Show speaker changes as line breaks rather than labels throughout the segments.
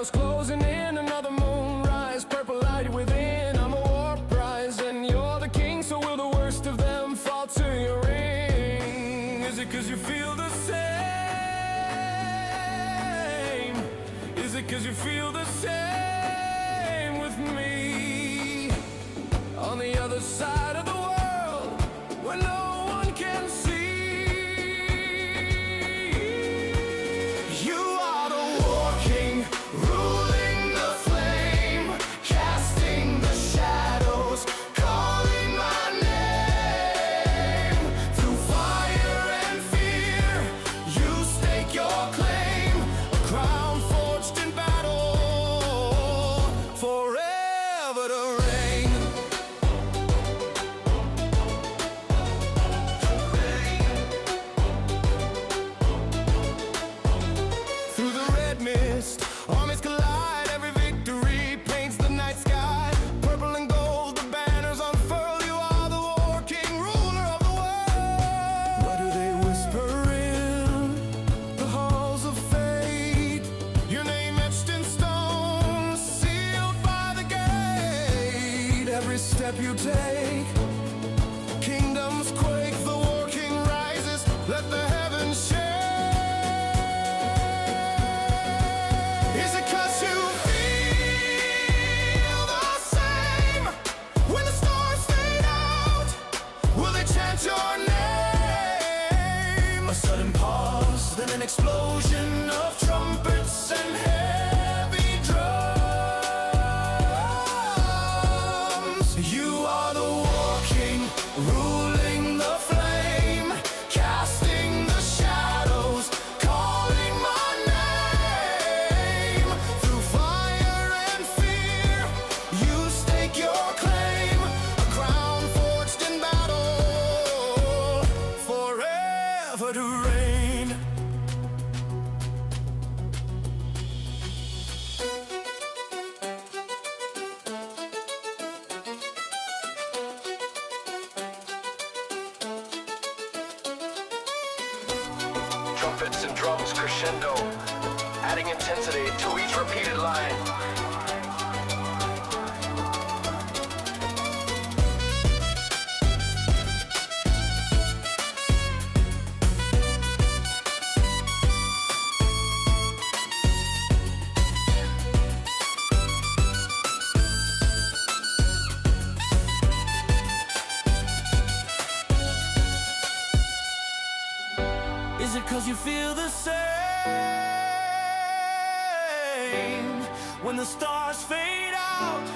shadows closing in, another moonrise, purple light within. I'm a war prize and you're the king, so will the worst of them fall to your ring? Is it 'cause you feel the same? Is it 'cause you feel the same with me? On the other side of the world, where no one can see, you are the war king, ruling the flame, casting the shadows, calling my name. Through fire and fear, you stake your claim, a crown forged in battle, forever to reign. Through the red mist, armies collide, every victory paints the night sky. Purple and gold, the banners unfurl, you are the war king, ruler of the world. What do they whisper in the halls of fate? Your name etched in stone, sealed by the gate. Every step you take, kingdoms quake, the war king rises, let the heavens shake. Is it 'cause you feel the same? When the stars fade out, will they chant your name? A sudden pause, then an explosion of trumpets and heavy drums. You are the war king, ruling the flame, casting the shadows, calling my name. Through fire and fear, you stake your claim, a crown forged in battle, forever to reign.
Trumpets and drums crescendo, adding intensity to each repeated line.
Is it 'cause you feel the same? When the stars fade out,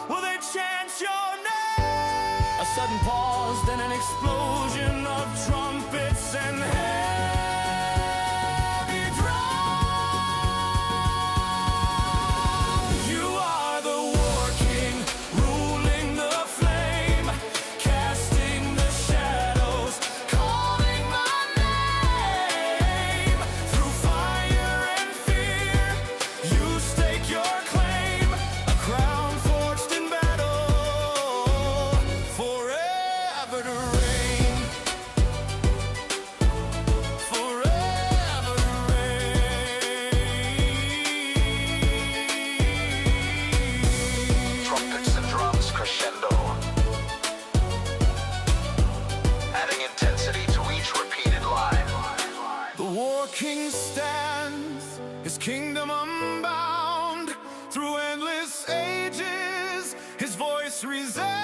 will they chant your name? A sudden pause, then an explosion of trumpets and heavy drums. You are the war king, ruling the flame, casting the shadows, calling my name. Through fire and fear, you stake your claim, a crown forged in battle, forever to reign. Forever to reign.
Trumpets and drums crescendo, adding intensity to each repeated line.
The war king stands, his kingdom unbound. Through endless ages, his voice resounds.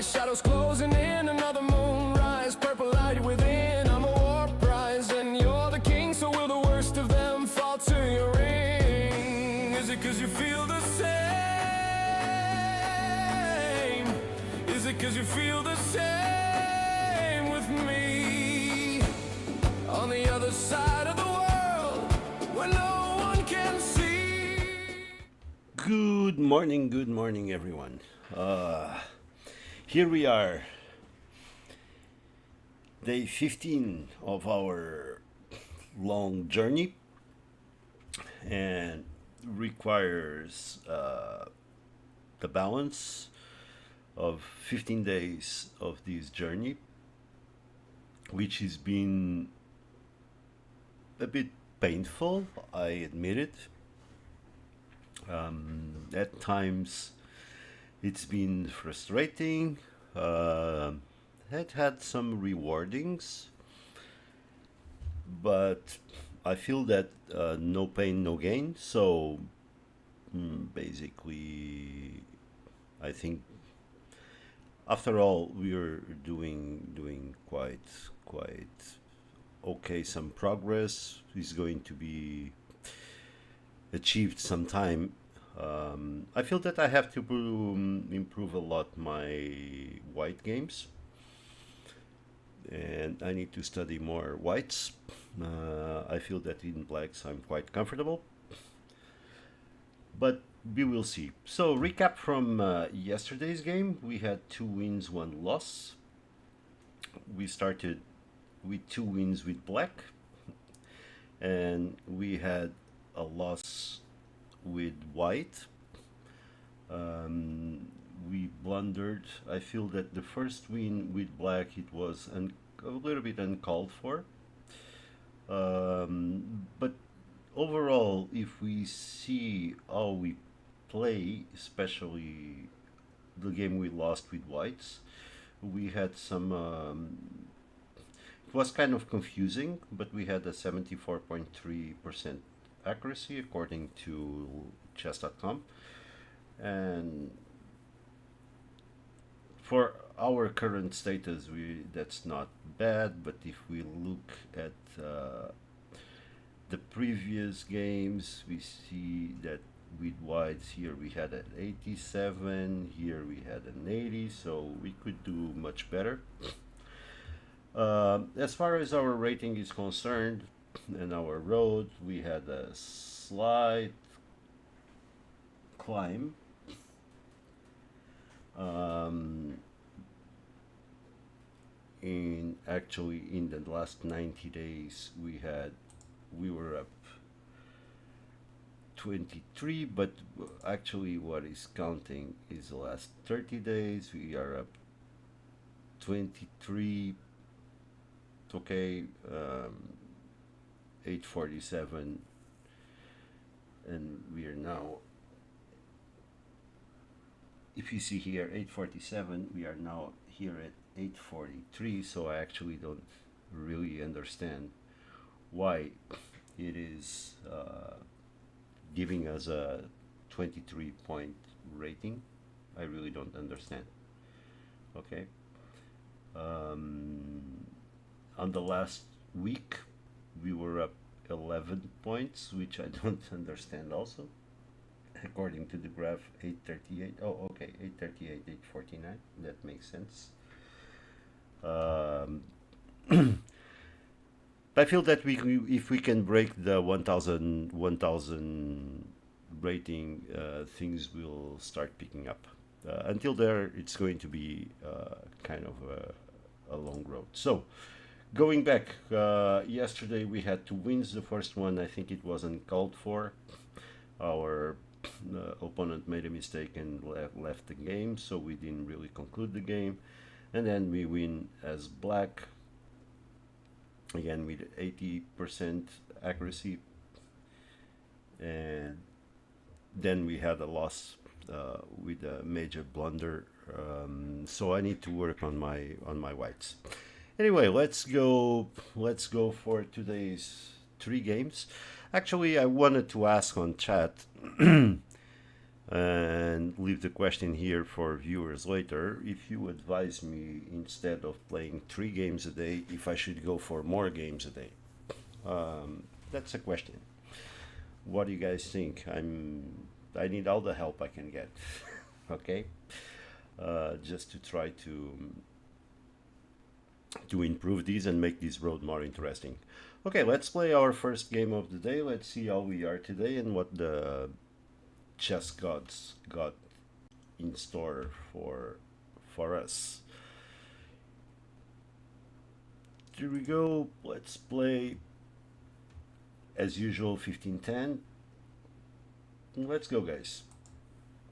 Shadows closing in, another moonrise, purple light within. I'm a war prize and you're the king, so will the worst of them fall to your ring? 'cause you feel the same with me. On the other side of the world, where no one can see.
Good morning, everyone. Here we are, day 15 of our long journey, and requires the balance of 15 days of this journey, which has been a bit painful, I admit it. At times it's been frustrating. It had some rewardings, but I feel that no pain, no gain. So basically, I think after all we're doing quite okay. Some progress is going to be achieved sometime. I feel that I have to improve a lot my white games, and I need to study more whites. I feel that in blacks I'm quite comfortable, but we will see. So, recap from yesterday's game: we had 2 wins, 1 loss. We started with 2 wins with black, and we had a loss with white. We blundered. I feel that the first win with black, it was a little bit uncalled for. But overall, if we see how we play, especially the game we lost with whites, we had some. It was kind of confusing, but we had a 74.3% accuracy according to chess.com, and for our current status, we that's not bad. But if we look at the previous games, we see that with whites here we had an 87, here we had an 80, so we could do much better. As far as our rating is concerned, and our road, we had a slight climb. In the last 90 days, we were up 23, but actually, what is counting is the last 30 days. We are up 23. Okay. 847, and we are now, if you see here 847, we are now here at 843. So I actually don't really understand why it is giving us a 23 point rating. I really don't understand. Okay. On the last week we were up 11 points, which I don't understand also. According to the graph, 838. Oh, okay, 838, 849. That makes sense. I feel that if we can break the 1000 rating, things will start picking up. Until there, it's going to be kind of a long road. So, going back, yesterday we had 2 wins. The first one, I think it wasn't called for. Our opponent made a mistake and left the game, so we didn't really conclude the game. And then we win as black, again with 80% accuracy. And then we had a loss with a major blunder. So I need to work on my whites. Anyway, let's go for today's 3 games. Actually, I wanted to ask on chat and leave the question here for viewers later. If you advise me, instead of playing 3 games a day, if I should go for more games a day. That's a question. What do you guys think? I need all the help I can get. Okay. just to try to improve these and make this road more interesting. Okay, let's play our first game of the day. Let's see how we are today and what the chess gods got in store for us. Here we go. Let's play as usual 15-10. Let's go, guys.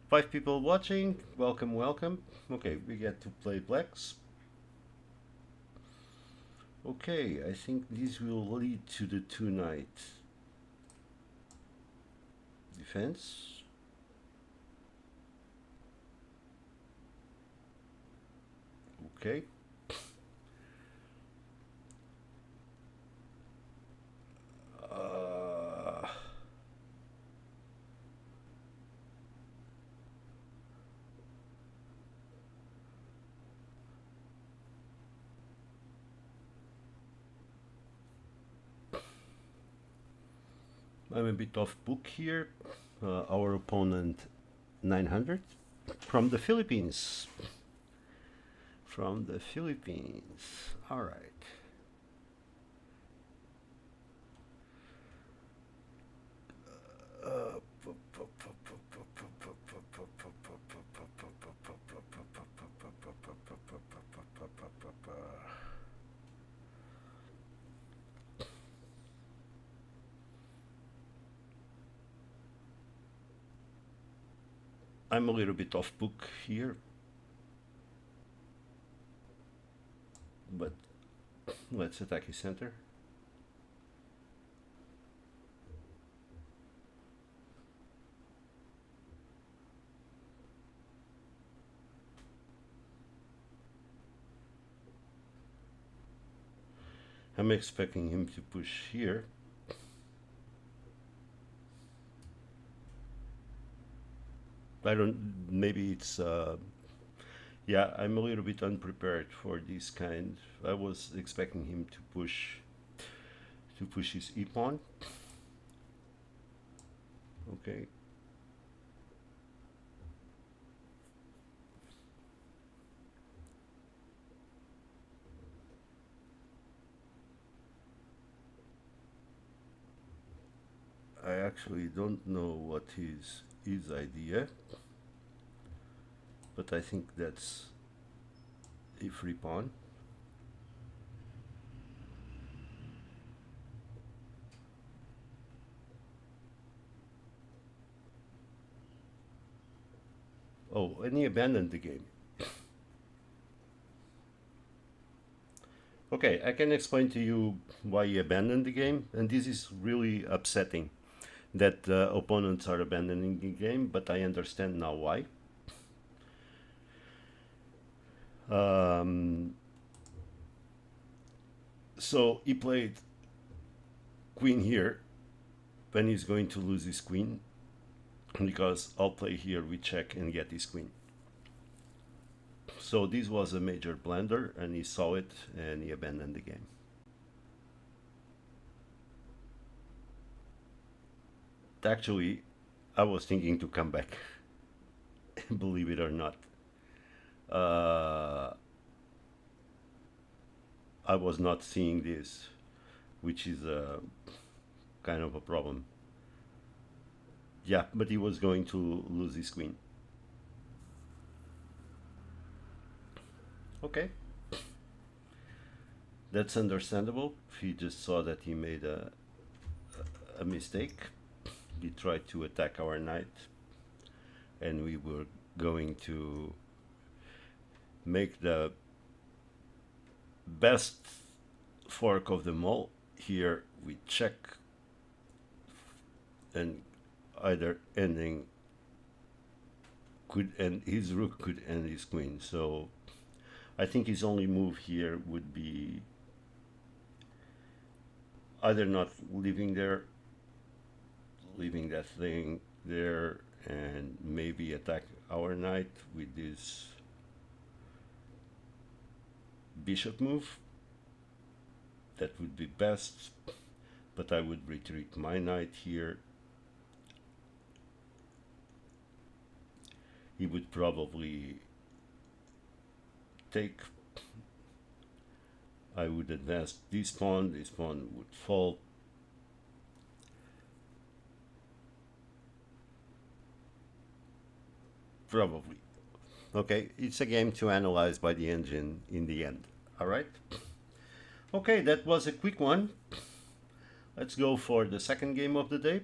5 people watching. Welcome, welcome. Okay, we get to play blacks. Okay, I think this will lead to the 2-knight defense. Okay. I'm a bit off book here. Our opponent 900 from the Philippines. From the Philippines. All right. I'm a little bit off book here, but let's attack his center. I'm expecting him to push here. I don't, maybe it's, yeah, I'm a little bit unprepared for this kind. I was expecting him to push his e-pawn. Okay. I actually don't know what his idea, but I think that's a free pawn. Oh, and he abandoned the game. Okay, I can explain to you why he abandoned the game, and this is really upsetting that opponents are abandoning the game, but I understand now why. So he played queen here when he's going to lose his queen, because I'll play here, we check and get his queen. So this was a major blunder, and he saw it and he abandoned the game. Actually, I was thinking to come back, believe it or not. I was not seeing this, which is a kind of a problem. Yeah, but he was going to lose his queen. Okay, that's understandable. He just saw that he made a mistake. He tried to attack our knight, and we were going to make the best fork of them all. Here we check, and either ending could end, his rook could end his queen. So I think his only move here would be either not leaving there, leaving that thing there, and maybe attack our knight with this bishop move. That would be best, but I would retreat my knight here. He would probably take. I would advance this pawn would fall. Probably. Okay, it's a game to analyze by the engine in the end. All right. Okay, that was a quick one. Let's go for the second game of the day.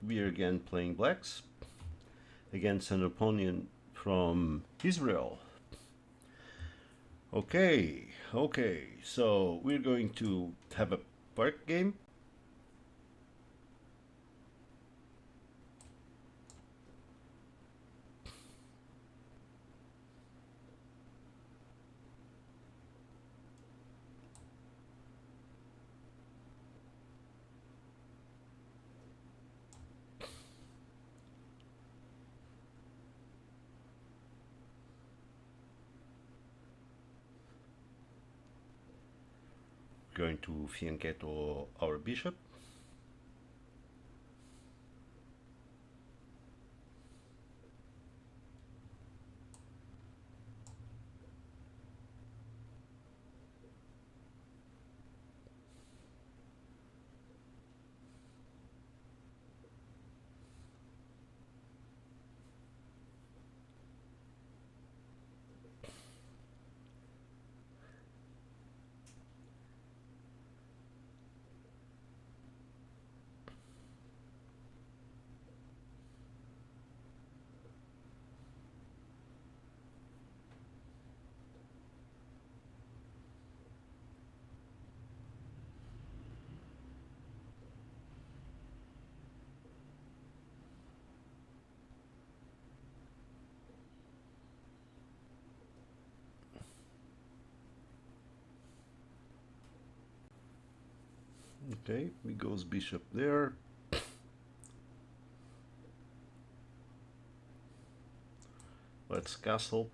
We are again playing blacks against an opponent from Israel. Okay, so we're going to have a park game. Going to fianchetto our bishop. Okay, he goes bishop there. Let's castle.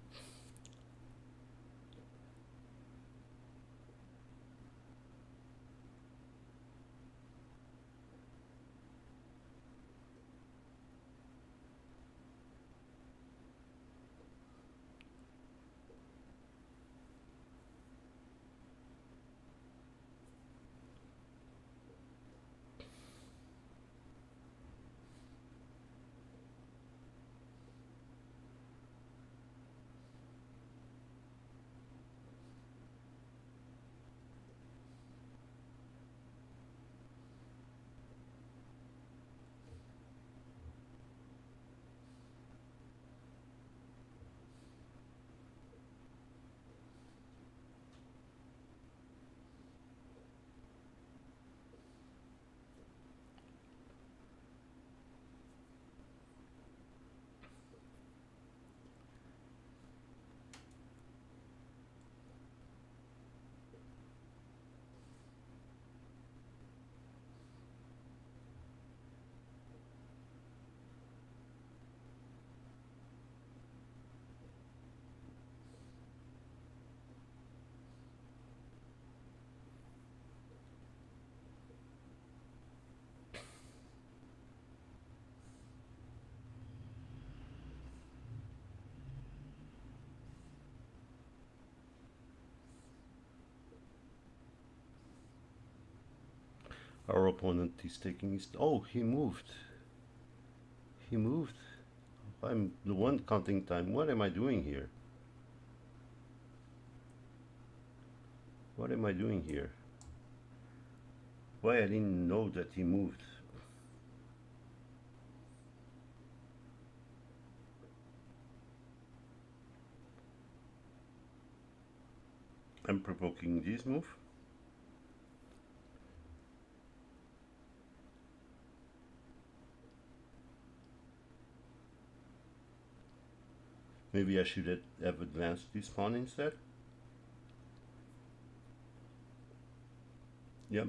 Our opponent is taking his. Oh, he moved. He moved. I'm the one counting time. What am I doing here? What am I doing here? Why I didn't know that he moved. I'm provoking this move. Maybe I should have advanced this pawn instead. Yep.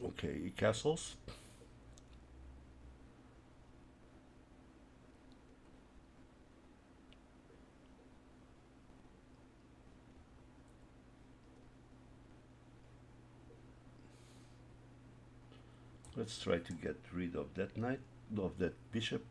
Okay, castles. Let's try to get rid of that knight, of that bishop.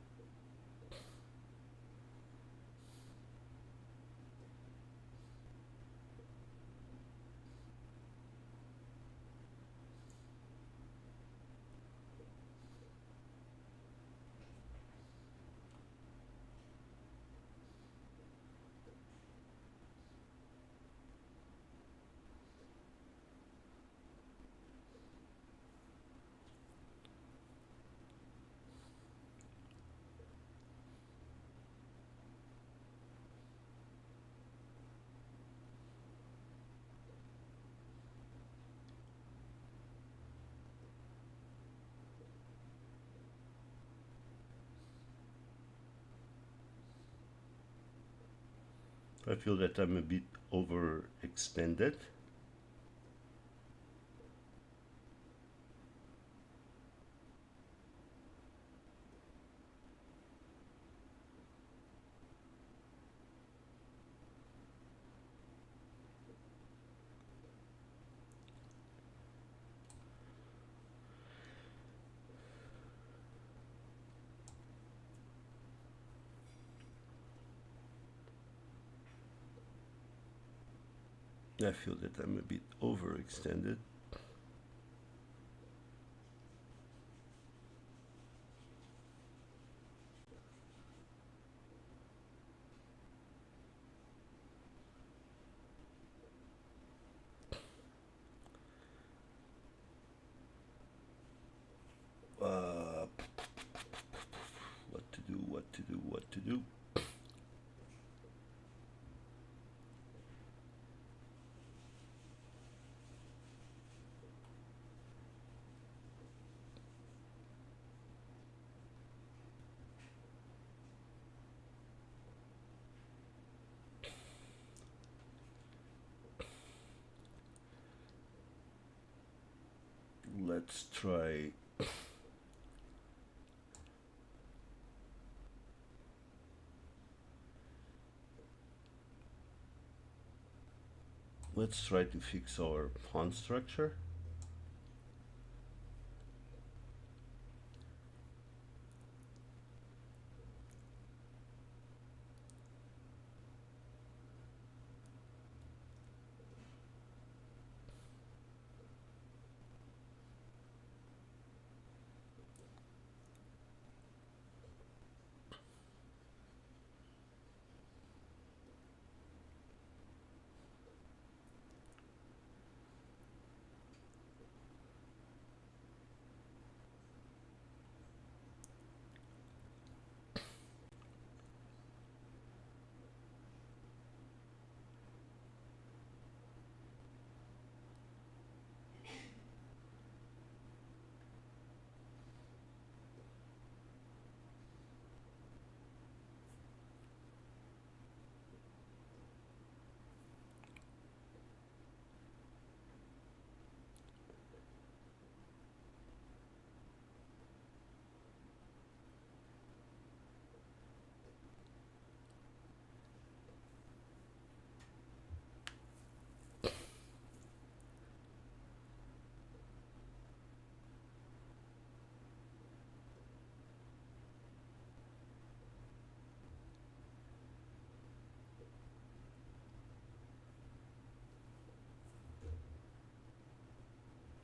I feel that I'm a bit overextended. I feel that I'm a bit overextended. What to do, what to do, what to do. Let's try. Let's try to fix our pawn structure.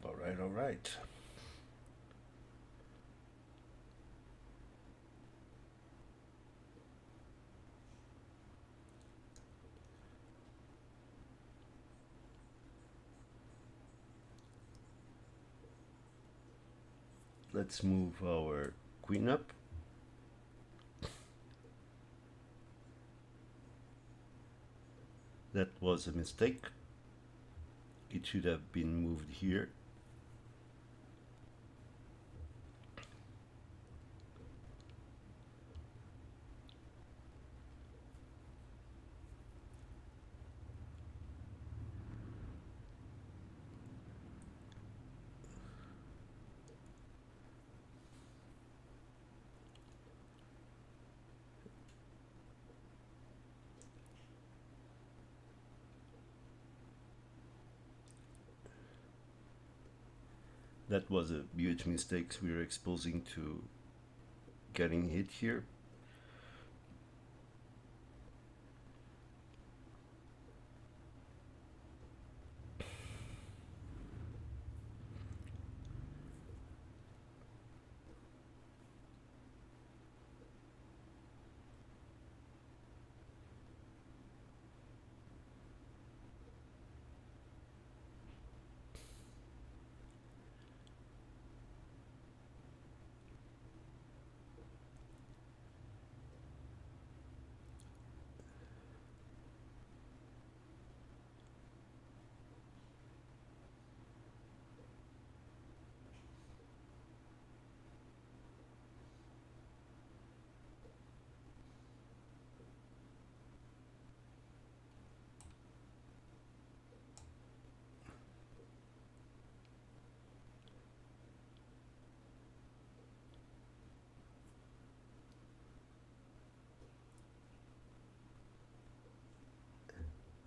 All right, all right. Let's move our queen up. That was a mistake. It should have been moved here. That was a huge mistake we were exposing to getting hit here.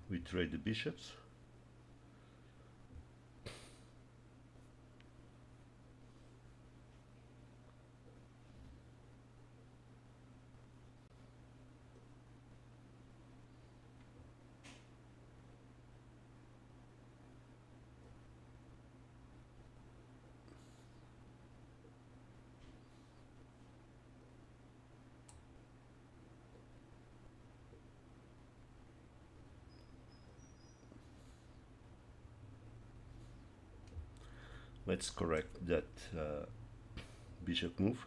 We trade the bishops. Let's correct that bishop move.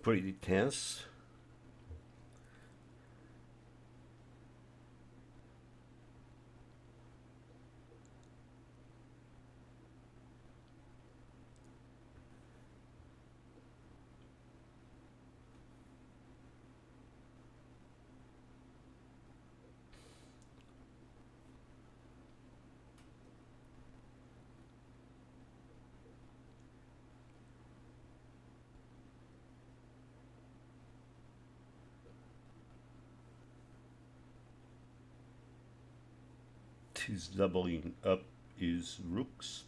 Pretty tense. He's doubling up his rooks.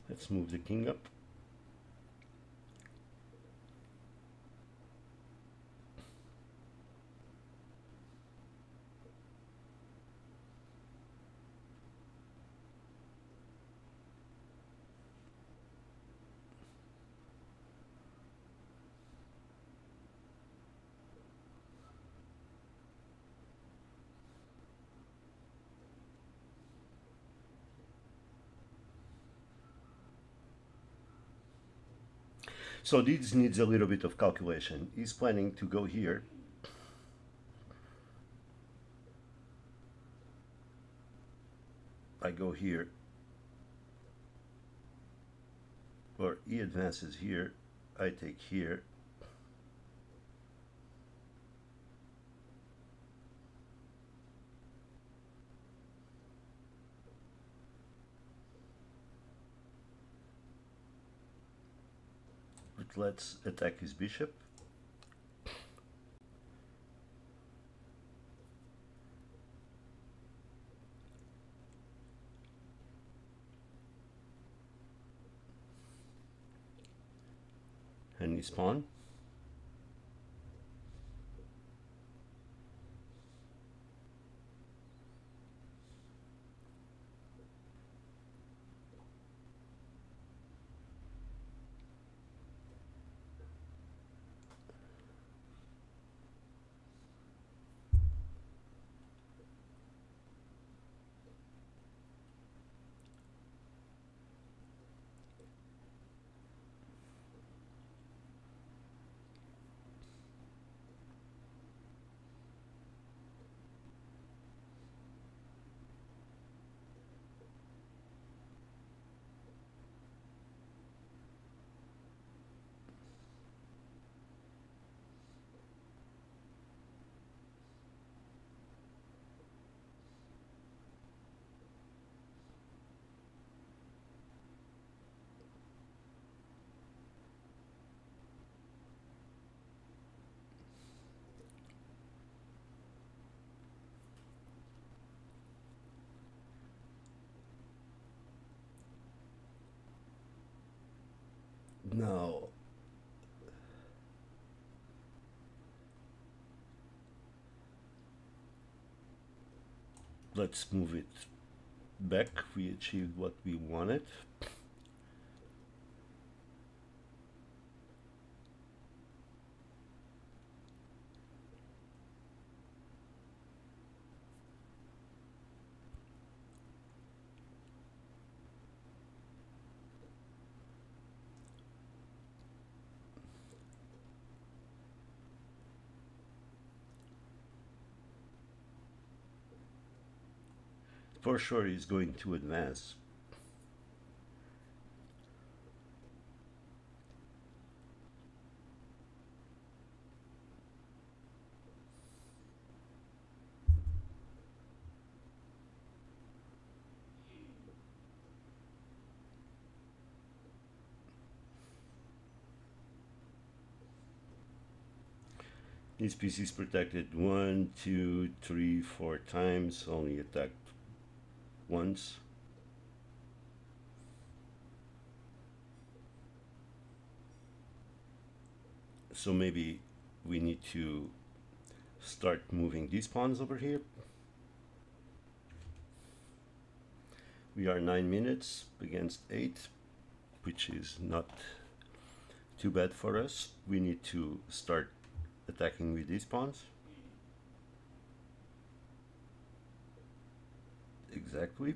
Let's move the king up. So this needs a little bit of calculation. He's planning to go here. I go here. Or he advances here. I take here. But let's attack his bishop. any spawn. Now, let's move it back. We achieved what we wanted. For sure he's going to advance. His piece is protected 1, 2, 3, 4 times, only attacked once. So maybe we need to start moving these pawns over here. We are 9 minutes against 8, which is not too bad for us. We need to start attacking with these pawns. Exactly.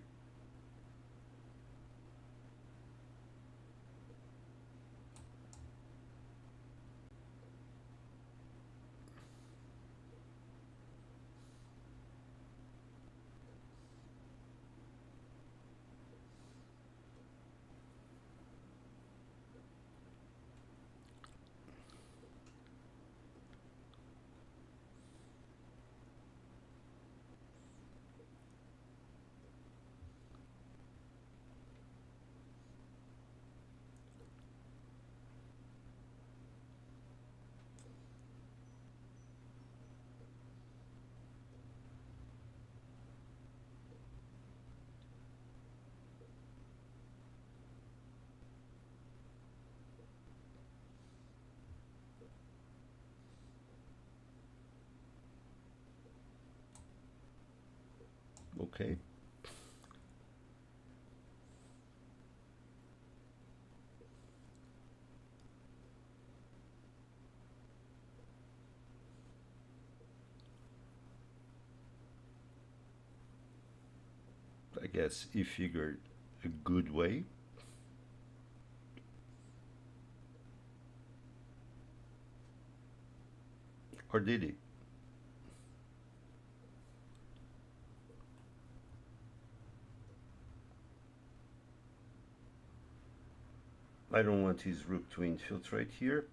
Okay. I guess he figured a good way. Or did he? I don't want his rook to infiltrate here.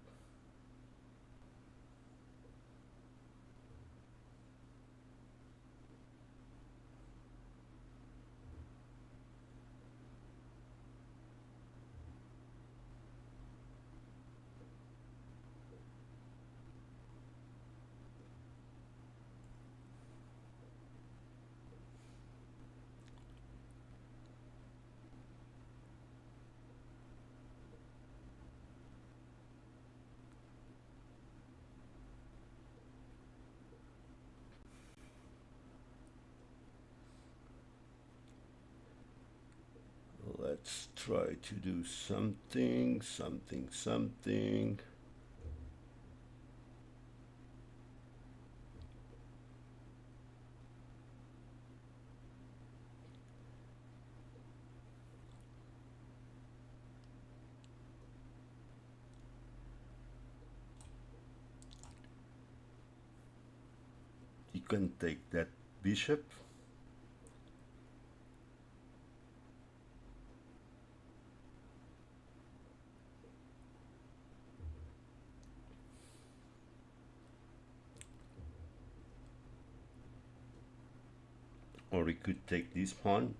let's try to do something, something. You can take that bishop. Or we could take this pawn.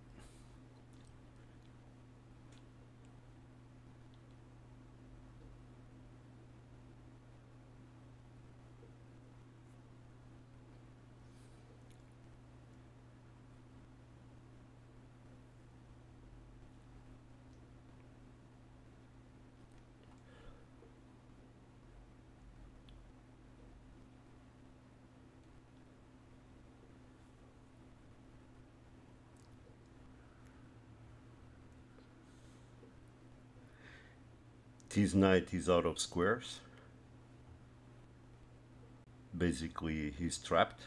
This knight is out of squares. Basically, he's trapped.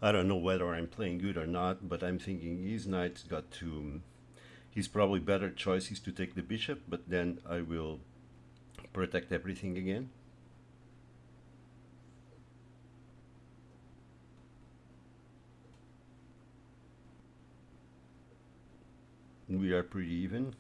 I don't know whether I'm playing good or not, but I'm thinking his knight's got to... His probably better choice is to take the bishop, but then I will protect everything again. We are pretty even.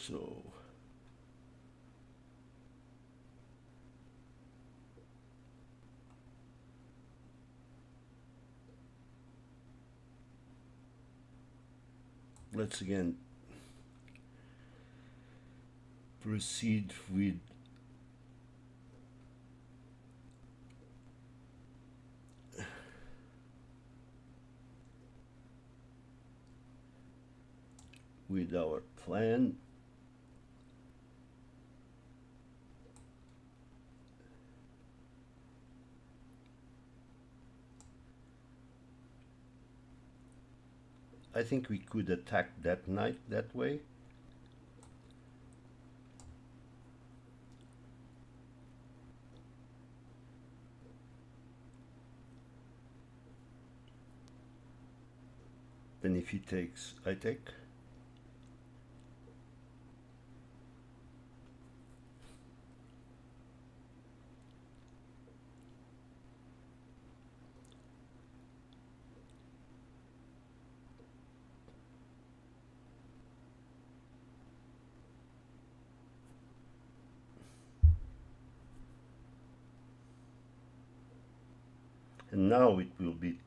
So let's again proceed with our plan. I think we could attack that knight that way. Then if he takes, I take. And now it will be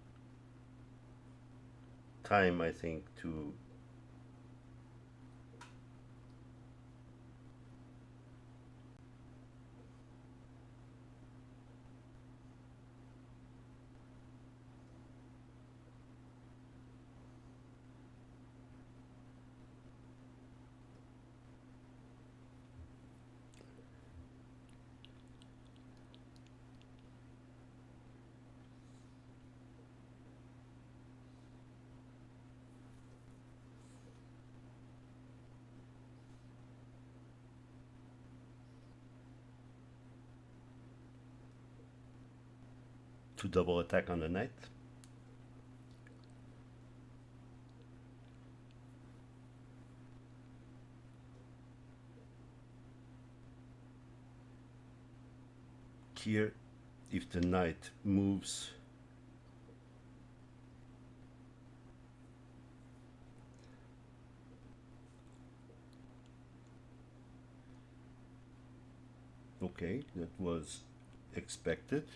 time, I think, to to double attack on the knight. Here, if the knight moves, okay, that was expected.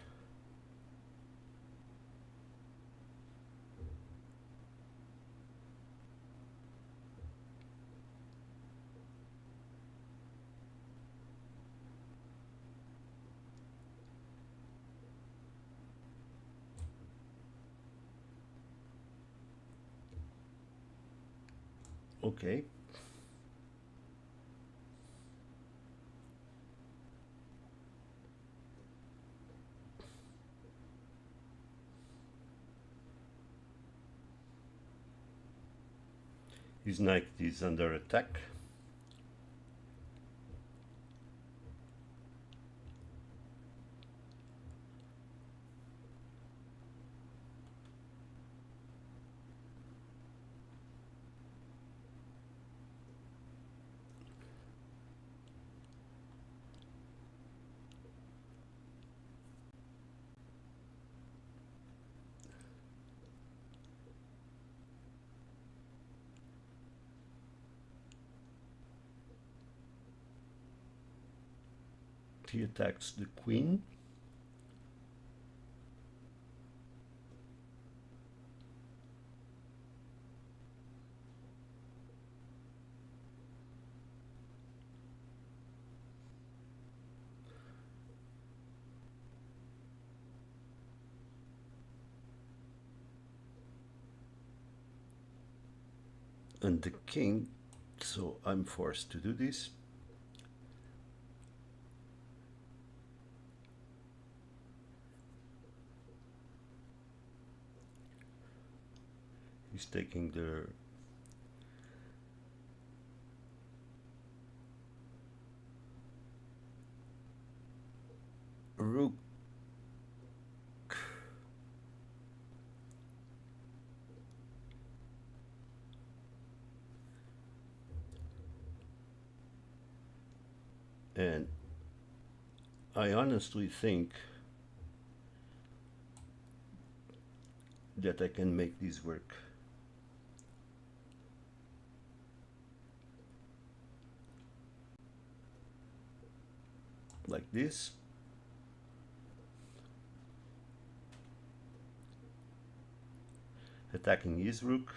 Okay. His knight is under attack. He attacks the queen. And the king, so I'm forced to do this. He's taking the rook. And I honestly think that I can make this work. Like this. Attacking his rook.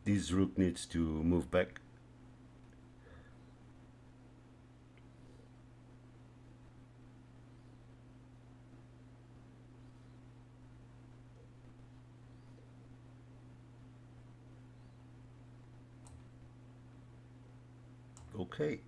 This rook needs to move back. Okay.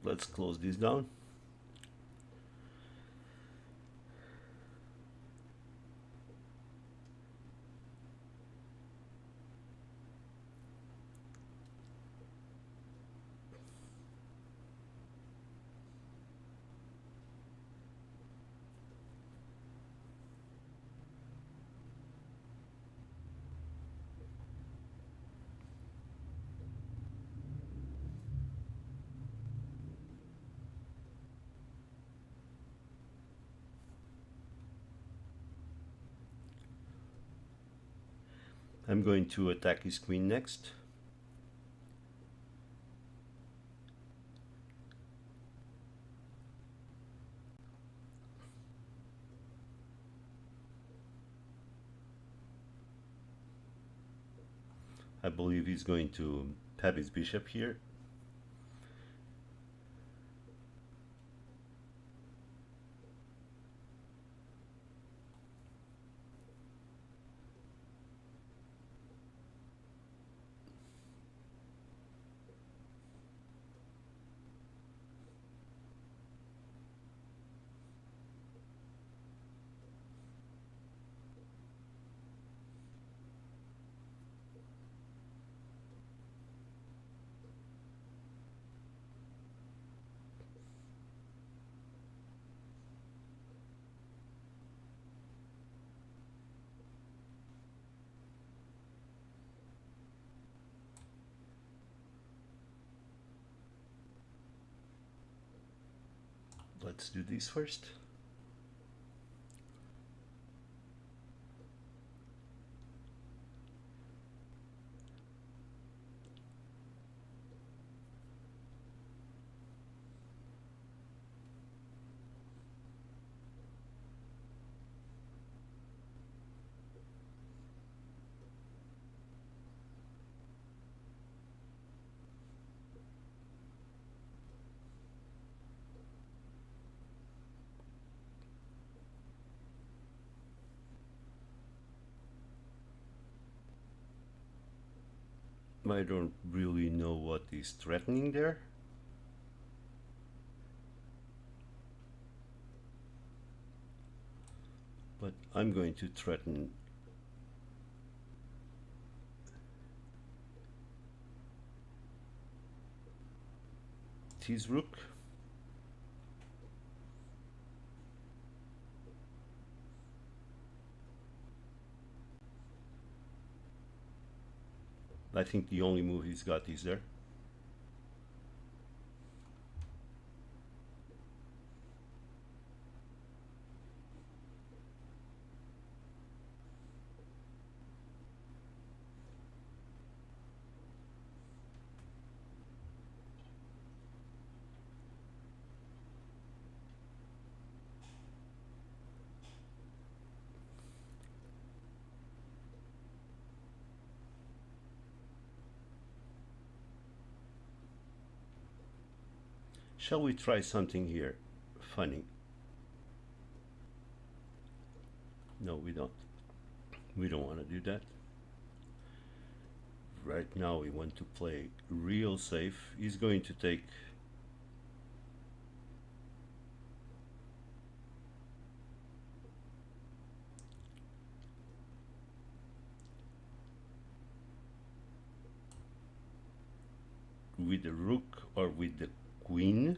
let's close this down. I'm going to attack his queen next. I believe he's going to have his bishop here. Let's do this first. I don't really know what is threatening there. But I'm going to threaten his rook. I think the only move he's got is there. Shall we try something here? Funny. No, we don't. We don't want to do that. Right now we want to play real safe. He's going to take with the rook or with the queen.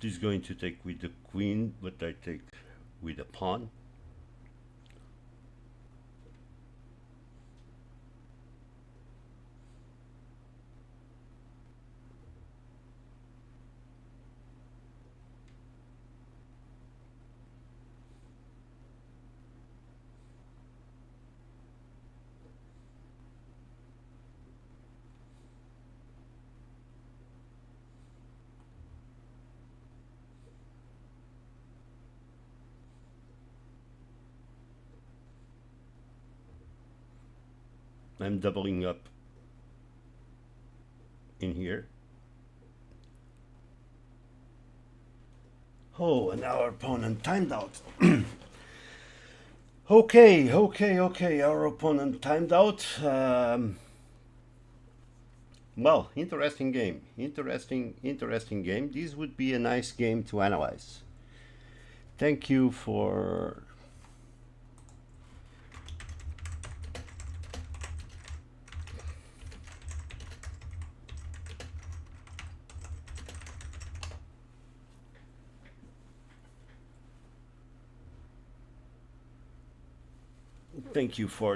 He's going to take with the queen, but I take with a pawn. I'm doubling up in here. Oh, and our opponent timed out. Okay. Our opponent timed out. Well, interesting game. Interesting game. This would be a nice game to analyze. Thank you for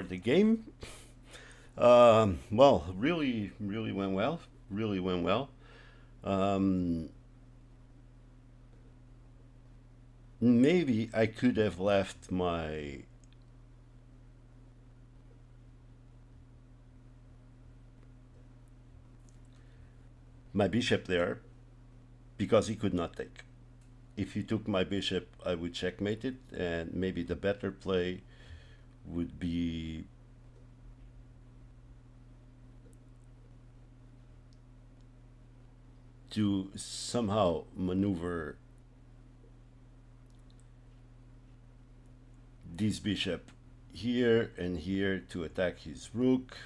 the game. Well, really went well. Really went well. Maybe I could have left my bishop there because he could not take. If he took my bishop, I would checkmate it, and maybe the better play would be to somehow maneuver this bishop here and here to attack his rook,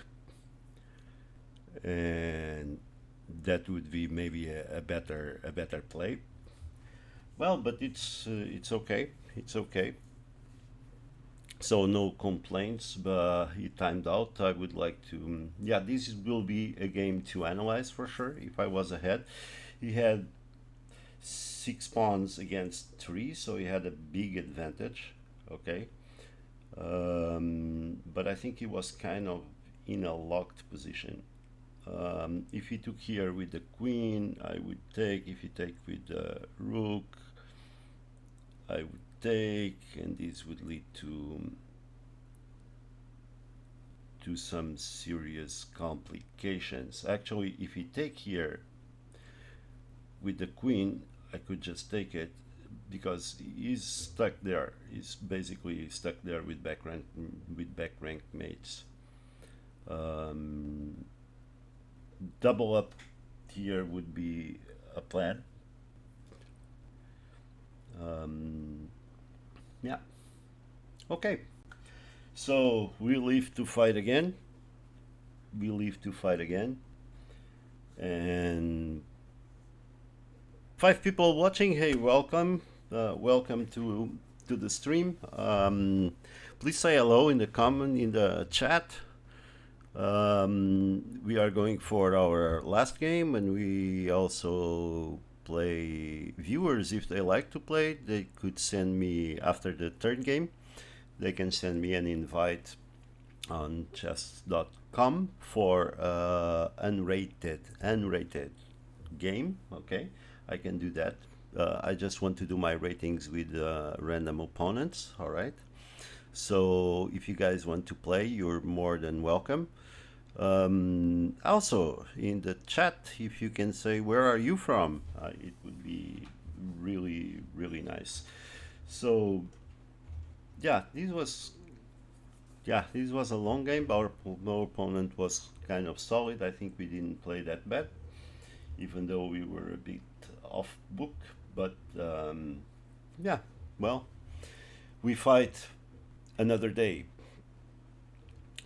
and that would be maybe a better play. Well, but it's okay. It's okay. So no complaints, but he timed out. I would like to, yeah, this will be a game to analyze for sure. If I was ahead, he had 6 pawns against 3, so he had a big advantage. Okay, but I think he was kind of in a locked position. If he took here with the queen, I would take. If he take with the rook, I would take, and this would lead to some serious complications. Actually, if he take here with the queen, I could just take it because he's stuck there. He's basically stuck there with back rank mates. Double up here would be a plan. Yeah. Okay. So we live to fight again. And 5 people watching. Hey, welcome. Welcome to the stream. Please say hello in the chat. We are going for our last game, and we also play viewers. If they like to play, they could send me after the third game. They can send me an invite on chess.com for unrated game. Okay, I can do that. I just want to do my ratings with random opponents. All right. So if you guys want to play, you're more than welcome. Also in the chat, if you can say where are you from, it would be really nice. So yeah, this was a long game. Our opponent was kind of solid. I think we didn't play that bad, even though we were a bit off book. But yeah, well, we fight another day.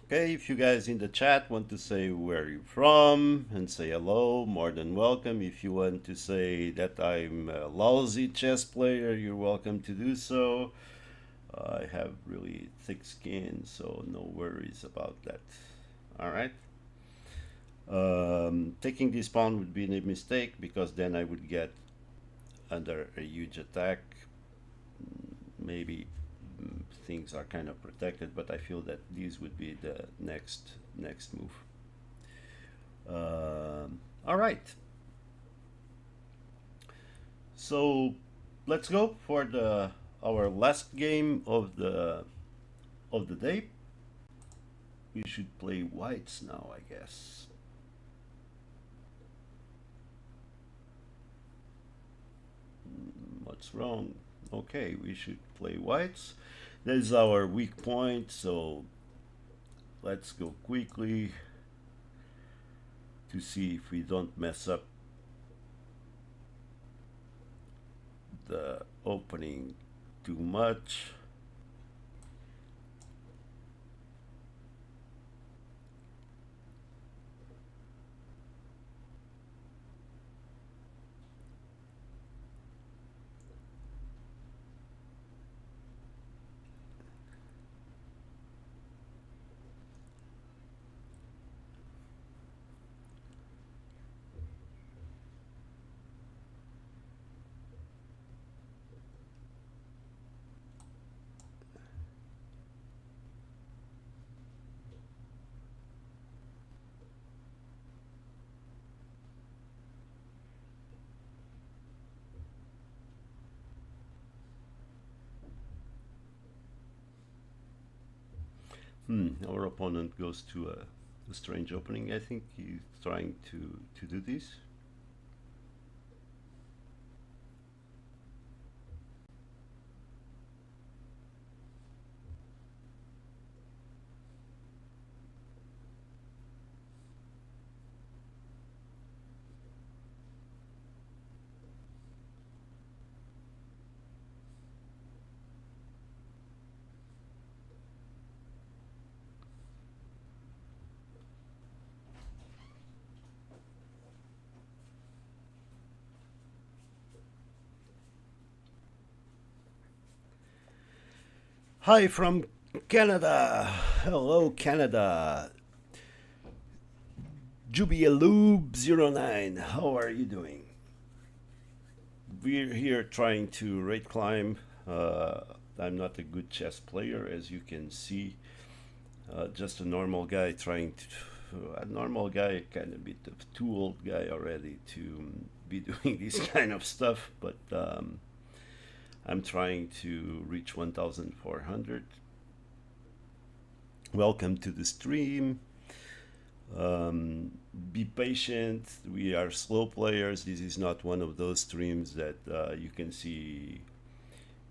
Okay, if you guys in the chat want to say where you're from and say hello, more than welcome. If you want to say that I'm a lousy chess player, you're welcome to do so. I have really thick skin, so no worries about that. All right. Taking this pawn would be a mistake because then I would get under a huge attack. Maybe things are kind of protected, but I feel that this would be the next move. All right. So let's go for our last game of the day. We should play whites now, I guess. What's wrong? Okay, we should play whites. That is our weak point, so let's go quickly to see if we don't mess up the opening too much. Our opponent goes to a strange opening. I think he's trying to do this. Hi from Canada. Hello, Canada. Jubialoob09. How are you doing? We're here trying to rate climb. I'm not a good chess player, as you can see. Just a normal guy trying to. A normal guy, kind of bit of too old guy already to be doing this kind of stuff, but I'm trying to reach 1,400. Welcome to the stream. Be patient. We are slow players. This is not one of those streams that you can see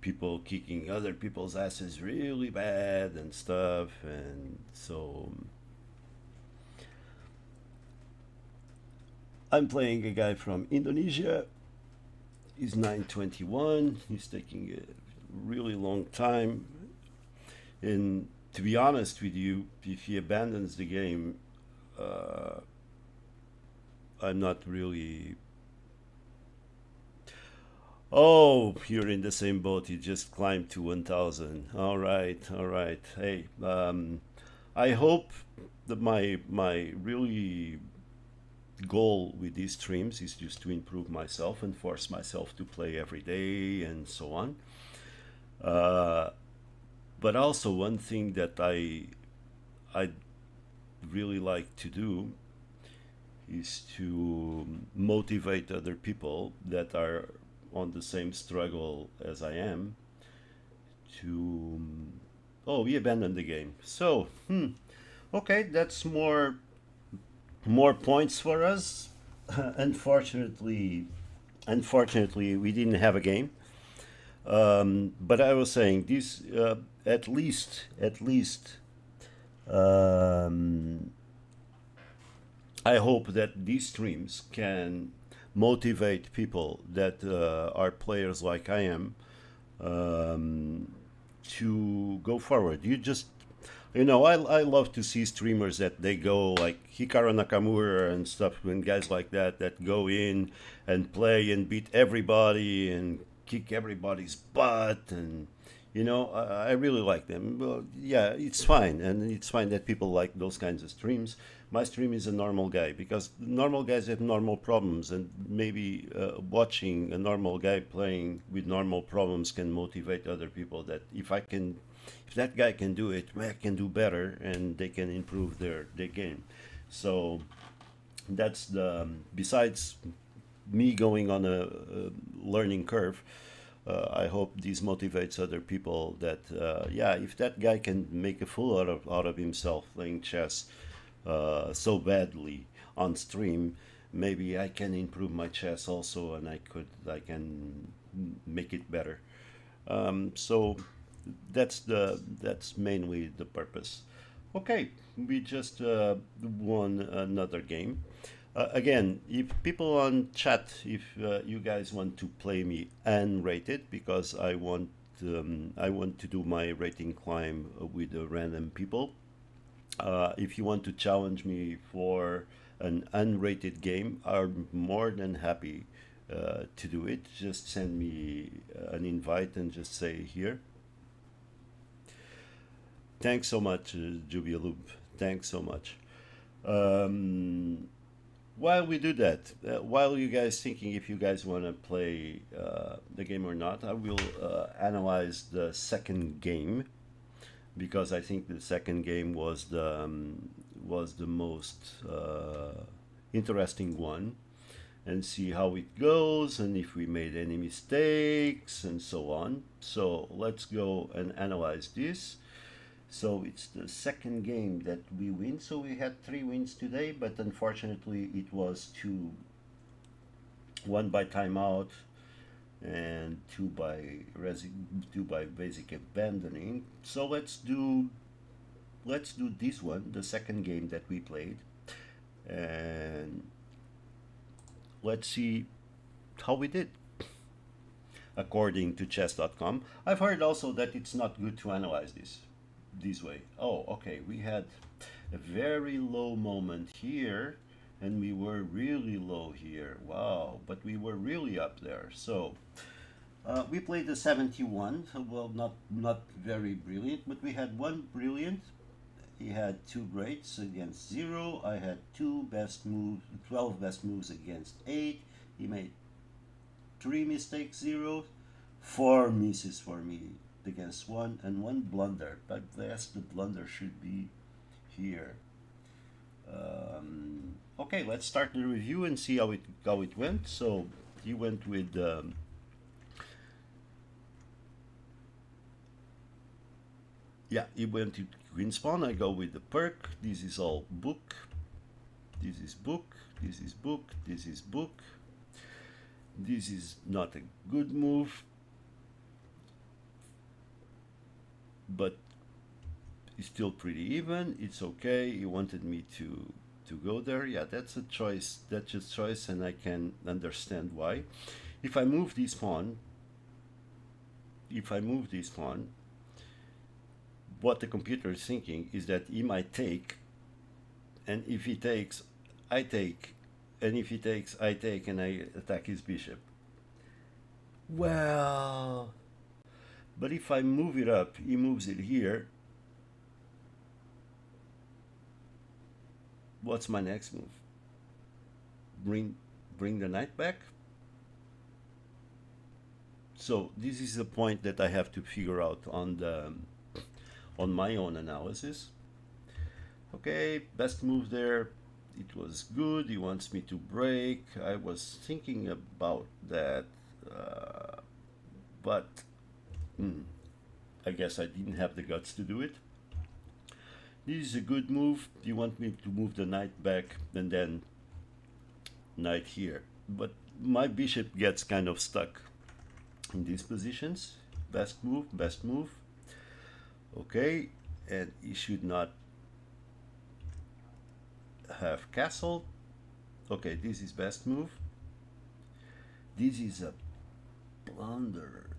people kicking other people's asses really bad and stuff. And so I'm playing a guy from Indonesia. He's 921. He's taking a really long time. And to be honest with you, if he abandons the game, I'm not really. Oh, you're in the same boat. You just climbed to 1,000. All right, all right. Hey, I hope that my really goal with these streams is just to improve myself and force myself to play every day and so on. But also one thing that I really like to do is to motivate other people that are on the same struggle as I am to. Oh, we abandoned the game. So, okay, that's more points for us. Unfortunately, we didn't have a game. But I was saying this. At least. Um, I hope that these streams can motivate people that are players like I am to go forward. I love to see streamers that they go like Hikaru Nakamura and stuff, and guys like that go in and play and beat everybody and kick everybody's butt, and I really like them. Well, yeah, it's fine, and it's fine that people like those kinds of streams. My stream is a normal guy because normal guys have normal problems, and maybe watching a normal guy playing with normal problems can motivate other people that if that guy can do it, I can do better, and they can improve their game. So that's besides me going on a learning curve. I hope this motivates other people that if that guy can make a fool out of himself playing chess so badly on stream, maybe I can improve my chess also, and I can make it better. So that's mainly the purpose. Okay, we just won another game. Again, if people on chat, if you guys want to play me unrated, because I want to do my rating climb with random people. If you want to challenge me for an unrated game, I'm more than happy to do it. Just send me an invite and just say here. Thanks so much, Jubialub. Thanks so much. Um, while we do that, while you guys thinking if you guys want to play the game or not, I will analyze the second game because I think the second game was the most interesting one, and see how it goes and if we made any mistakes and so on. So let's go and analyze this. So it's the second game that we win. So we had 3 wins today, but unfortunately it was one by timeout and two by basic abandoning. So let's do this one, the second game that we played, and let's see how we did. According to chess.com, I've heard also that it's not good to analyze this way. Oh, okay, we had a very low moment here and we were really low here. Wow, but we were really up there. So we played the 71. So, well, not very brilliant, but we had one brilliant. He had two greats against 0. I had 12 best moves against 8. He made 3 mistakes, 0. 4 misses for me against 1, and 1 blunder. But yes, the blunder should be here. Okay, let's start the review and see how it went. So he went with he went to Queen Spawn. I go with the perk. This is all book. This is book. This is book. This is book. This is not a good move, but it's still pretty even. It's okay. He wanted me to go there. Yeah, that's a choice. That's a choice, and I can understand why. If I move this pawn, what the computer is thinking is that he might take, and if he takes, I take, and if he takes, I take, and I attack his bishop. Well, but if I move it up, he moves it here. What's my next move? Bring the knight back? So this is a point that I have to figure out on my own analysis. Okay, best move there. It was good. He wants me to break. I was thinking about that, but I guess I didn't have the guts to do it. This is a good move. You want me to move the knight back and then knight here. But my bishop gets kind of stuck in these positions. Best move, best move. Okay, and he should not have castle. Okay, this is best move. This is a blunder.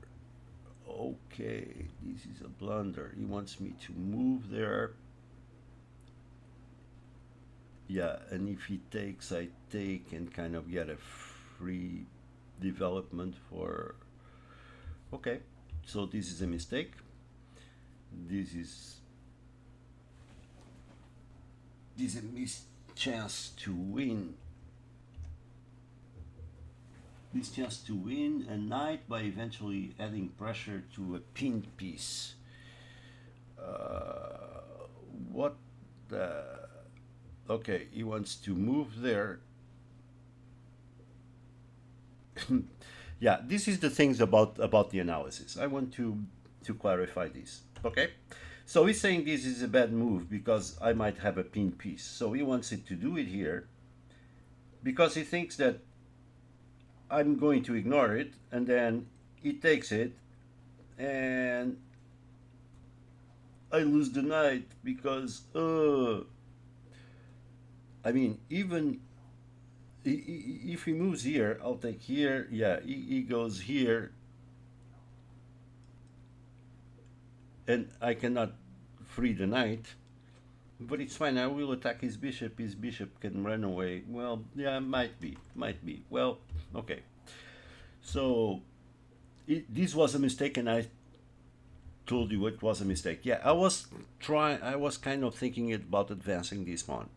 Okay, this is a blunder. He wants me to move there. Yeah, and if he takes, I take and kind of get a free development for... Okay, so this is a mistake. This is a missed chance to win. This chance to win a knight by eventually adding pressure to a pinned piece. What the... Okay, he wants to move there. Yeah, this is the things about the analysis. I want to clarify this. Okay, so he's saying this is a bad move because I might have a pinned piece. So he wants it to do it here because he thinks that I'm going to ignore it, and then he takes it and I lose the knight because I mean, even If he moves here, I'll take here. Yeah, he goes here, and I cannot free the knight. But it's fine. I will attack his bishop. His bishop can run away. Well, yeah, might be, might be. Well, okay. So this was a mistake, and I told you it was a mistake. Yeah, I was trying. I was kind of thinking about advancing this pawn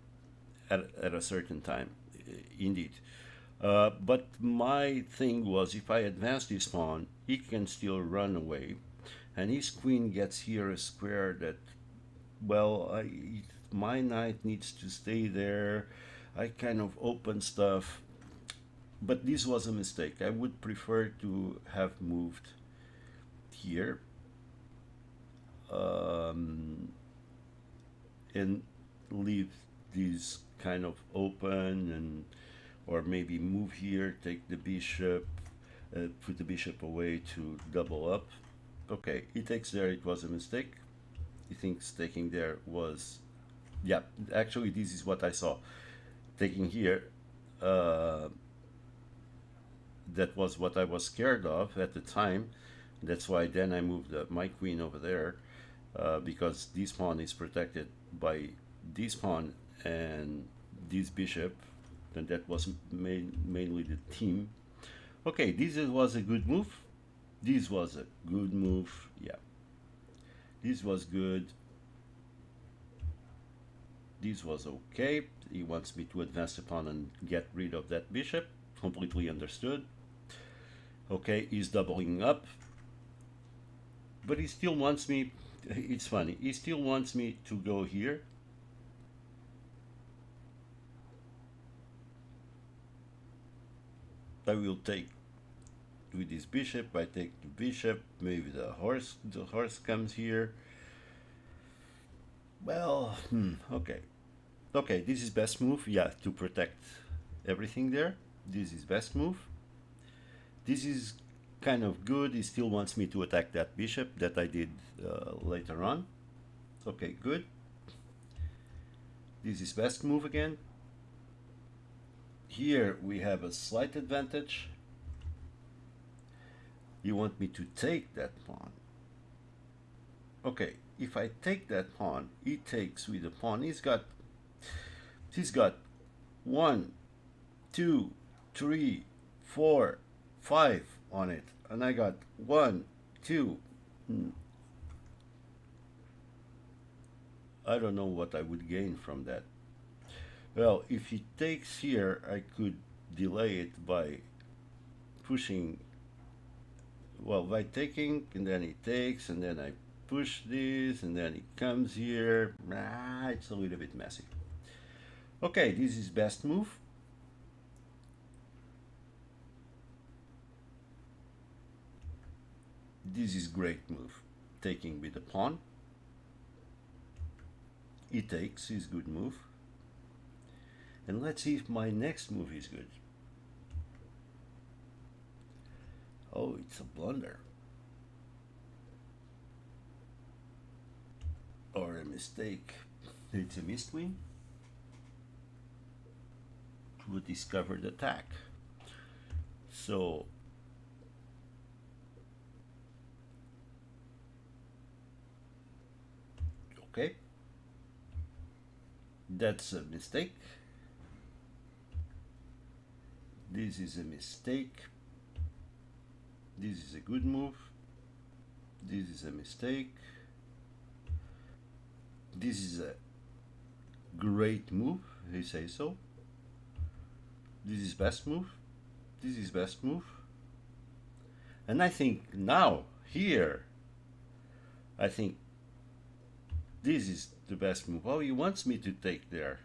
at a certain time, indeed. But my thing was, if I advance this pawn, he can still run away, and his queen gets here a square that, well, my knight needs to stay there. I kind of open stuff, but this was a mistake. I would prefer to have moved here, and leave these kind of open, and or maybe move here, take the bishop, put the bishop away to double up. Okay, he takes there. It was a mistake. He thinks taking there was, yeah, actually this is what I saw. Taking here, that was what I was scared of at the time. That's why then I moved my queen over there, because this pawn is protected by this pawn and this bishop, and that was mainly the team. Okay, this was a good move. This was a good move. Yeah, this was good. This was okay. He wants me to advance the pawn and get rid of that bishop. Completely understood. Okay, he's doubling up, but he still wants me. It's funny. He still wants me to go here. I will take with this bishop. I take the bishop. Maybe the horse. The horse comes here. Well, okay. Okay, this is best move. Yeah, to protect everything there. This is best move. This is kind of good. He still wants me to attack that bishop that I did later on. Okay, good. This is best move again. Here we have a slight advantage. You want me to take that pawn. Okay, if I take that pawn, he takes with the pawn. He's got 1, 2, 3, 4, 5 on it, and I got 1, 2. I don't know what I would gain from that. Well, if he takes here, I could delay it by pushing. Well, by taking, and then he takes, and then I push this, and then he comes here. It's a little bit messy. Okay, this is best move. This is great move. Taking with the pawn. He takes, is good move. And let's see if my next move is good. Oh, it's a blunder. Or a mistake. It's a missed win. To a discovered attack. So okay. That's a mistake. This is a mistake. This is a good move. This is a mistake. This is a great move, he says so. This is best move. This is best move. And I think now, here, I think this is the best move. Oh, he wants me to take there.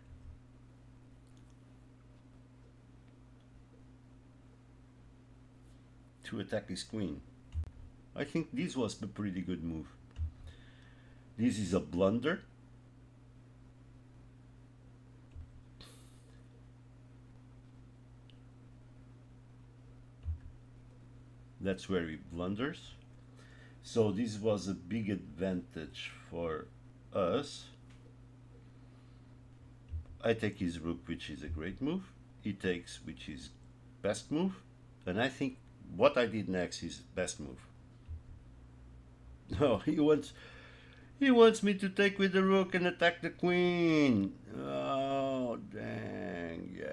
To attack his queen. I think this was a pretty good move. This is a blunder. That's where he blunders. So this was a big advantage for us. I take his rook, which is a great move. he takes, which is best move, and I think what I did next is best move. No, he wants me to take with the rook and attack the queen. Oh dang, yeah.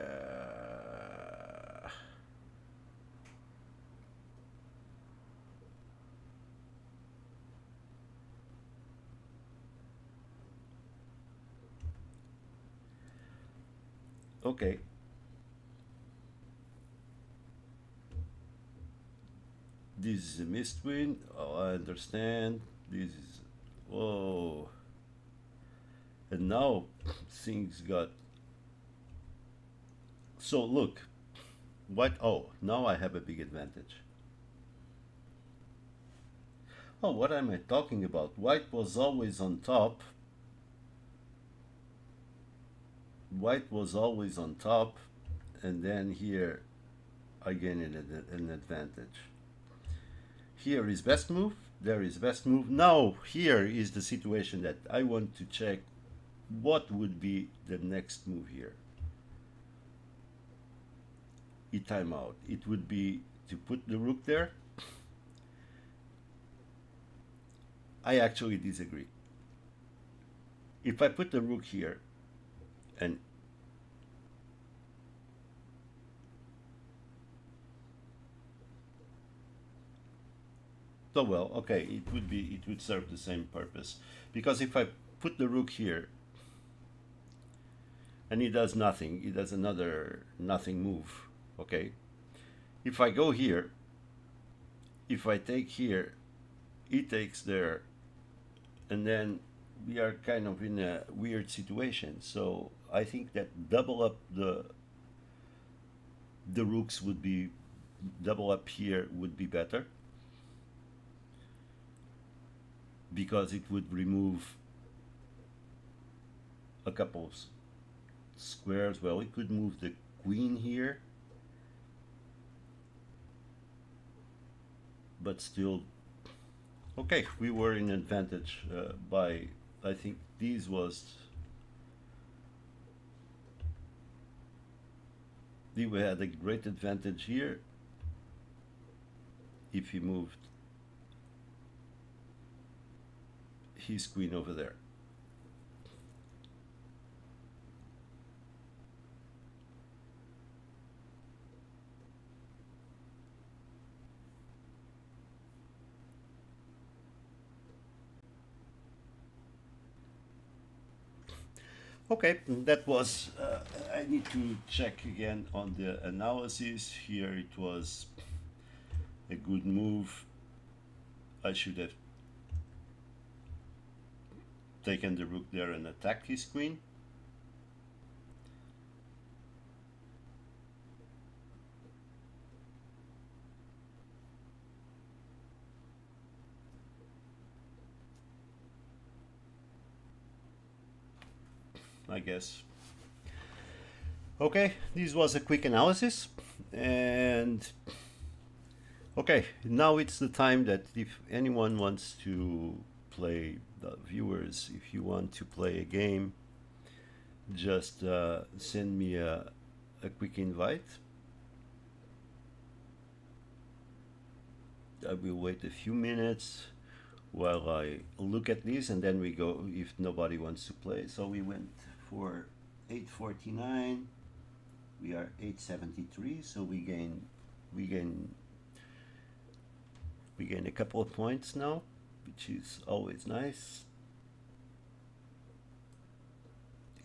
Okay. This is a missed win. Oh, I understand. This is. Whoa. And now things got. So look. What? Oh, now I have a big advantage. Oh, what am I talking about? White was always on top. White was always on top. And then here I gain an advantage. Here is best move, there is best move. Now here is the situation that I want to check what would be the next move here. Timeout. It would be to put the rook there. I actually disagree. If I put the rook here and so well, okay, it would serve the same purpose, because if I put the rook here and he does nothing, he does another nothing move. Okay, if I go here, if I take here, he takes there, and then we are kind of in a weird situation. So I think that double up the rooks would be, double up here would be better, because it would remove a couple of squares. Well, it could move the queen here, but still, okay, we were in advantage by, I think this was, we had a great advantage here if he moved his queen over there. Okay, that was, I need to check again on the analysis. Here it was a good move. I should have taken the rook there and attacked his queen. I guess. Okay, this was a quick analysis, and okay, now it's the time that if anyone wants to play, the viewers, if you want to play a game, just send me a quick invite. I will wait a few minutes while I look at this, and then we go if nobody wants to play. So we went for 849. We are 873, so we gain a couple of points now, which is always nice.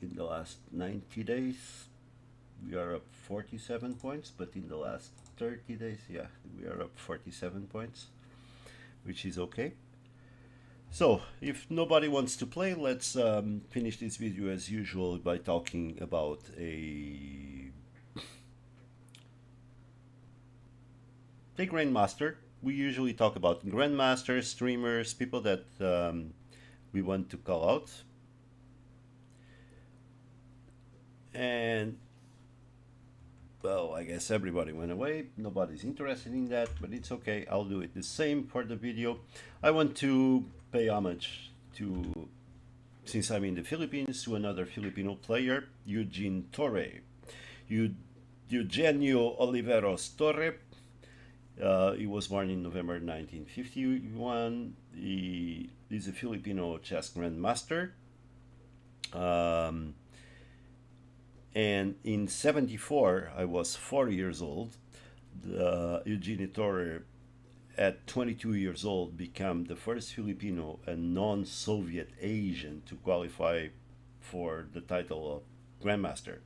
In the last 90 days, we are up 47 points, but in the last 30 days, yeah, we are up 47 points, which is okay. So, if nobody wants to play, let's finish this video as usual by talking about a Grandmaster. We usually talk about Grandmasters, streamers, people that we want to call out. And, well, I guess everybody went away. Nobody's interested in that, but it's okay. I'll do it the same for the video. I want to pay homage to, since I'm in the Philippines, to another Filipino player, Eugene Torre. Eugenio Oliveros Torre. He was born in November 1951. He is a Filipino chess grandmaster. Um, and in 74, I was 4 years old. Eugenio Torre, at 22 years old, became the first Filipino and non-Soviet Asian to qualify for the title of grandmaster.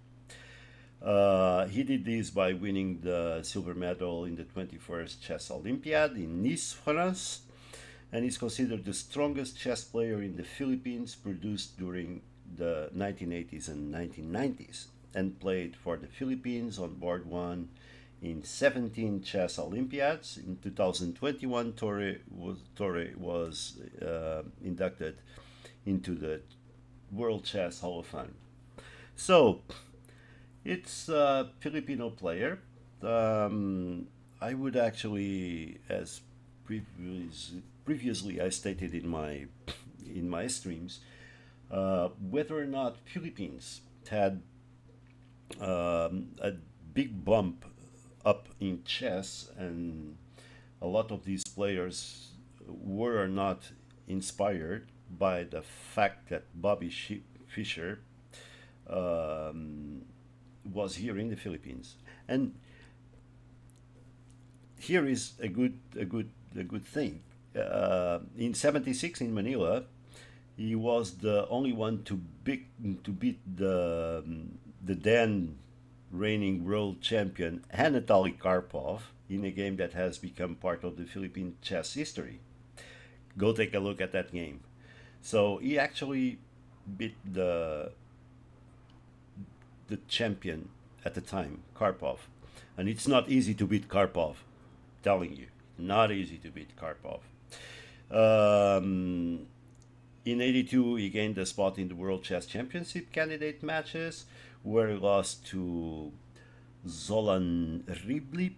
He did this by winning the silver medal in the 21st Chess Olympiad in Nice, France, and is considered the strongest chess player in the Philippines, produced during the 1980s and 1990s, and played for the Philippines on board one in 17 chess Olympiads. In 2021, Torre was inducted into the World Chess Hall of Fame. So, it's a Filipino player. I would actually, as previously I stated in my streams, whether or not Philippines had a big bump up in chess, and a lot of these players were or not inspired by the fact that Bobby Fischer was here in the Philippines. And here is a good thing. In '76 in Manila, he was the only one to beat the then reigning world champion Anatoly Karpov in a game that has become part of the Philippine chess history. Go take a look at that game. So he actually beat the champion at the time, Karpov. And it's not easy to beat Karpov, telling you. Not easy to beat Karpov. In '82, he gained a spot in the World Chess Championship candidate matches, where he lost to Zolan Ribli.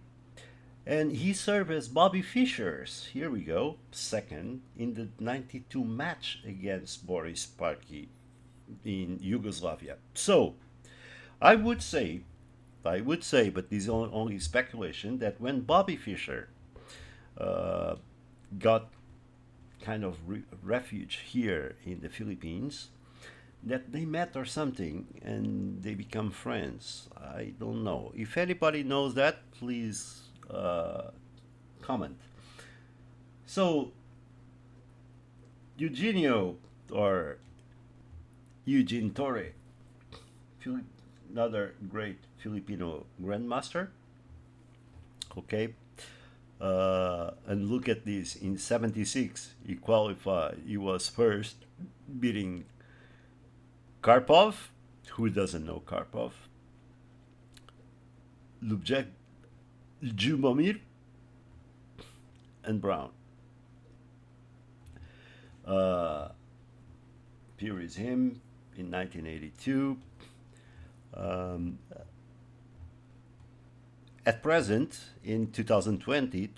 And he served as Bobby Fischer's, here we go, second in the '92 match against Boris Parky in Yugoslavia. So, I would say, but this is only speculation, that when Bobby Fischer got kind of refuge here in the Philippines, that they met or something and they become friends. I don't know. If anybody knows that, please comment. So, Eugenio, or Eugene Torre, another great Filipino grandmaster. Okay. And look at this. In '76, he qualified. He was first, beating Karpov. Who doesn't know Karpov? Lubjek, Jumomir, and Brown. Here is him in 1982. At present, in 2020,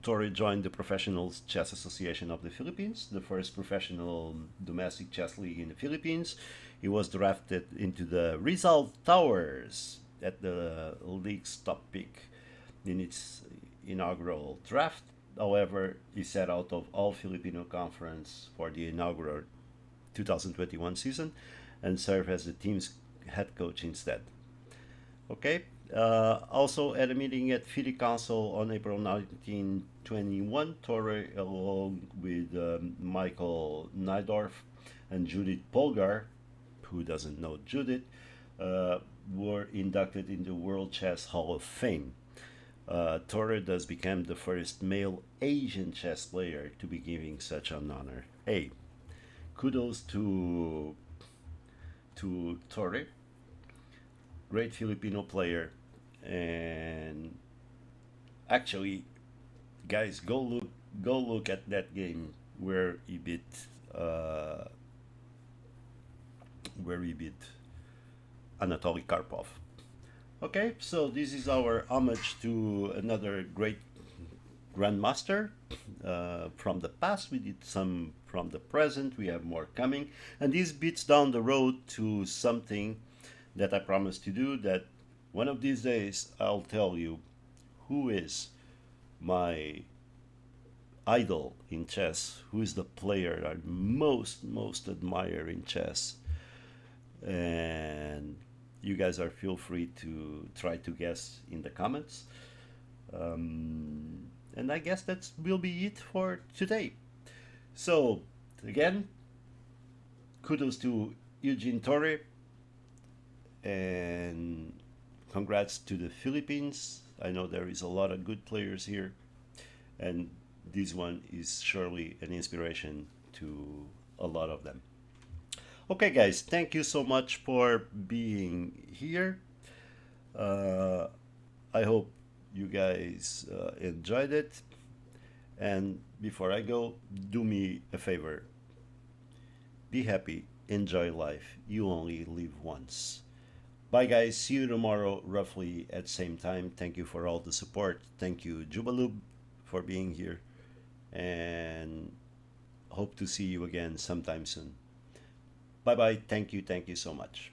Torre joined the Professional Chess Association of the Philippines, the first professional domestic chess league in the Philippines. He was drafted into the Rizal Towers at the league's top pick in its inaugural draft. However, he sat out of all Filipino conference for the inaugural 2021 season and served as the team's head coach instead. Okay. Also, at a meeting at FIDE Council on April 1921, Torre, along with Michael Nydorf and Judith Polgar, who doesn't know Judith, were inducted in the World Chess Hall of Fame. Torre thus became the first male Asian chess player to be given such an honor. Hey, kudos to Torre, great Filipino player. And actually, guys, go look at that game where he beat Anatoly Karpov. Okay, so this is our homage to another great grandmaster from the past. We did some from the present. We have more coming, and this beats down the road to something that I promised to do, that One of these days, I'll tell you who is my idol in chess, who is the player I most admire in chess, and you guys are feel free to try to guess in the comments. And I guess that will be it for today. So again, kudos to Eugene Torre, and congrats to the Philippines. I know there is a lot of good players here, and this one is surely an inspiration to a lot of them. Okay, guys, thank you so much for being here. I hope you guys enjoyed it. And before I go, do me a favor. Be happy, enjoy life. You only live once. Bye, guys. See you tomorrow, roughly at same time. Thank you for all the support. Thank you, Jubalub, for being here. And hope to see you again sometime soon. Bye bye. Thank you. Thank you so much.